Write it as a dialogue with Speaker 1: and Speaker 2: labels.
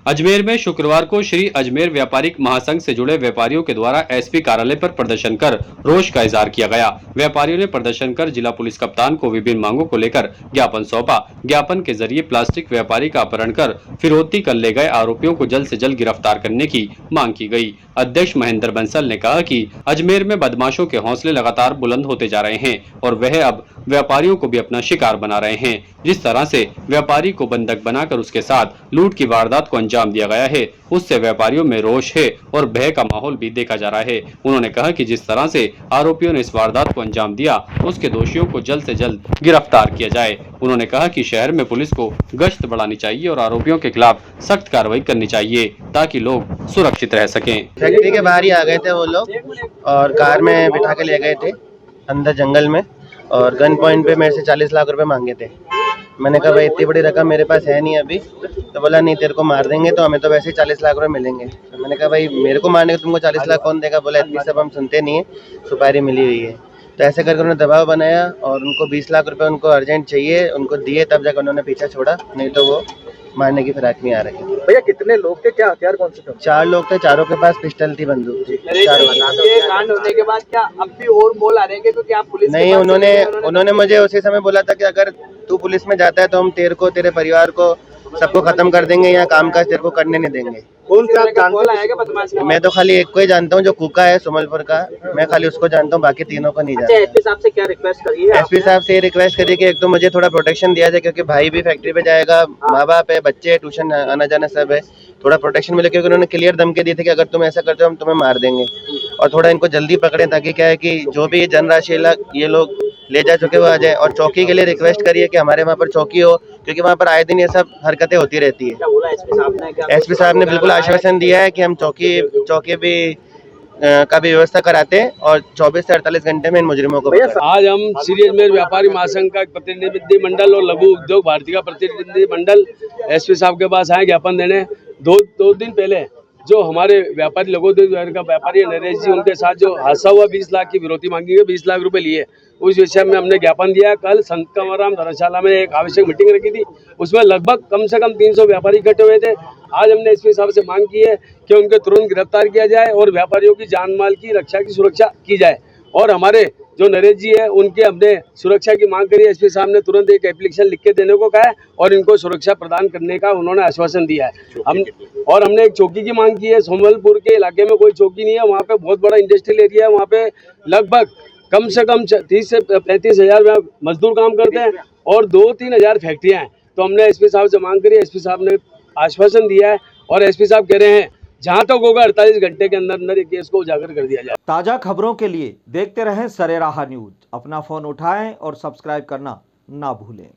Speaker 1: अजमेर में शुक्रवार को श्री अजमेर व्यापारिक महासंघ से जुड़े व्यापारियों के द्वारा एसपी कार्यालय पर प्रदर्शन कर रोष का इजहार किया गया। व्यापारियों ने प्रदर्शन कर जिला पुलिस कप्तान को विभिन्न मांगों को लेकर ज्ञापन सौंपा। ज्ञापन के जरिए प्लास्टिक व्यापारी का अपहरण कर फिरौती कर ले गए आरोपियों को जल्द से जल्द गिरफ्तार करने की मांग की गई। अध्यक्ष महेंद्र बंसल ने कहा कि अजमेर में बदमाशों के हौसले लगातार बुलंद होते जा रहे हैं और वह अब व्यापारियों को भी अपना शिकार बना रहे हैं। जिस तरह से व्यापारी को बंधक बनाकर उसके साथ लूट की वारदात को अंजाम दिया गया है, उससे व्यापारियों में रोष है और भय का माहौल भी देखा जा रहा है। उन्होंने कहा कि जिस तरह से आरोपियों ने इस वारदात को अंजाम दिया, उसके दोषियों को जल्द से जल्द गिरफ्तार किया जाए। उन्होंने कहा कि शहर में पुलिस को गश्त बढ़ानी चाहिए और आरोपियों के खिलाफ सख्त कार्रवाई करनी चाहिए ताकि लोग सुरक्षित रह सकें।
Speaker 2: फैक्ट्री के बाहर ही आ गए थे वो लोग और कार में बिठा के ले गए थे अंदर जंगल में और गन पॉइंट पे मेरे से 40 लाख रुपए मांगे थे। मैंने कहा भाई इतनी बड़ी रकम मेरे पास है नहीं अभी, तो बोला नहीं तेरे को मार देंगे तो हमें तो वैसे ही 40 लाख रुपए मिलेंगे। तो मैंने कहा भाई मेरे को मारने को तुमको 40 लाख कौन देगा? बोला इतनी सब हम सुनते नहीं है, सुपारी मिली हुई है। तो ऐसे करके उन्होंने दबाव बनाया और उनको 20 लाख रुपए उनको अर्जेंट चाहिए, उनको दिए तब जाकर उन्होंने पीछा छोड़ा, नहीं तो वो मारने की फिराक में आ रहे थे।
Speaker 3: भैया कितने लोग थे, क्या हथियार कौन से थे?
Speaker 2: 4 लोग थे, चारों के पास पिस्टल थी, बंदूक थी।
Speaker 3: ये कांड होने के बाद क्या अब भी और बोल आ रहे हैं कि आप पुलिस
Speaker 2: नहीं, उन्होंने मुझे उसी समय बोला था कि अगर तू पुलिस में जाता है तो हम तेरे को, तेरे परिवार को, सबको खत्म कर देंगे, यहाँ काम काज तेरे को करने नहीं देंगे।
Speaker 3: कौन सा जानते हैं?
Speaker 2: मैं तो खाली एक को ही जानता हूँ जो कुका है सुमलपुर का, मैं खाली उसको जानता हूँ, बाकी तीनों को नहीं जानता।
Speaker 3: एसपी साहब से क्या रिक्वेस्ट करी है?
Speaker 2: एसपी साहब से ये रिक्वेस्ट करी कि एक तो मुझे थोड़ा प्रोटेक्शन दिया जाए, क्योंकि भाई भी फैक्ट्री पे जाएगा, माँ बाप है, बच्चे है, ट्यूशन आना जाना सब है, थोड़ा प्रोटेक्शन मिले, क्योंकि उन्होंने क्लियर धमकी दी थी कि अगर तुम ऐसा करते हो हम तुम्हें मार देंगे। और थोड़ा इनको जल्दी पकड़े ताकि क्या है कि जो भी जन राशि ये लोग ले जा चुके वो आ जाए। और चौकी के लिए रिक्वेस्ट करिए कि हमारे वहाँ पर चौकी हो, क्योंकि वहाँ पर आए दिन ये सब हरकतें होती रहती है। एसपी साहब ने बिल्कुल आश्वासन दिया है कि हम चौकी भी का भी व्यवस्था कराते हैं और 24 से 48 घंटे में इन मुजरिमों को।
Speaker 4: आज हम श्री अजमेर व्यापारी महासंघ का प्रतिनिधि मंडल और लघु उद्योग भारती का प्रतिनिधि मंडल एसपी साहब के पास आए ज्ञापन देने। दो दिन पहले जो हमारे व्यापारी लघु उद्योग का व्यापारी नरेश जी, उनके साथ जो हादसा हुआ, 20 लाख की विरोधी मांगी है, 20 लाख रुपए लिए, उस विषय में हमने ज्ञापन दिया। कल संत कंवरराम धर्मशाला में एक आवश्यक मीटिंग रखी थी, उसमें लगभग कम से कम 300 व्यापारी इकट्ठे हुए थे। आज हमने एसपी साहब से मांग की है कि उनको तुरंत गिरफ्तार किया जाए और व्यापारियों की जान माल की रक्षा की सुरक्षा की जाए। और हमारे जो नरेश जी है उनके हमने सुरक्षा की मांग करी। एसपी साहब ने तुरंत एक एप्लीकेशन लिख के देने को कहा है और इनको सुरक्षा प्रदान करने का उन्होंने आश्वासन दिया है। हमने एक चौकी की मांग की है। सोमलपुर के इलाके में कोई चौकी नहीं है, वहाँ पे बहुत बड़ा इंडस्ट्रियल एरिया है, वहाँ पे लगभग कम से कम 30 से 35 हजार मजदूर काम करते हैं और 2-3 हजार फैक्ट्रियाँ हैं। तो हमने एसपी साहब से मांग करी, एसपी साहब ने आश्वासन दिया है और एसपी साहब कह रहे हैं जहां तक होगा 48 घंटे के अंदर अंदर केस को उजागर कर दिया जाए।
Speaker 5: ताज़ा खबरों के लिए देखते रहें सरेराह न्यूज। अपना फोन उठाएं और सब्सक्राइब करना ना भूलें।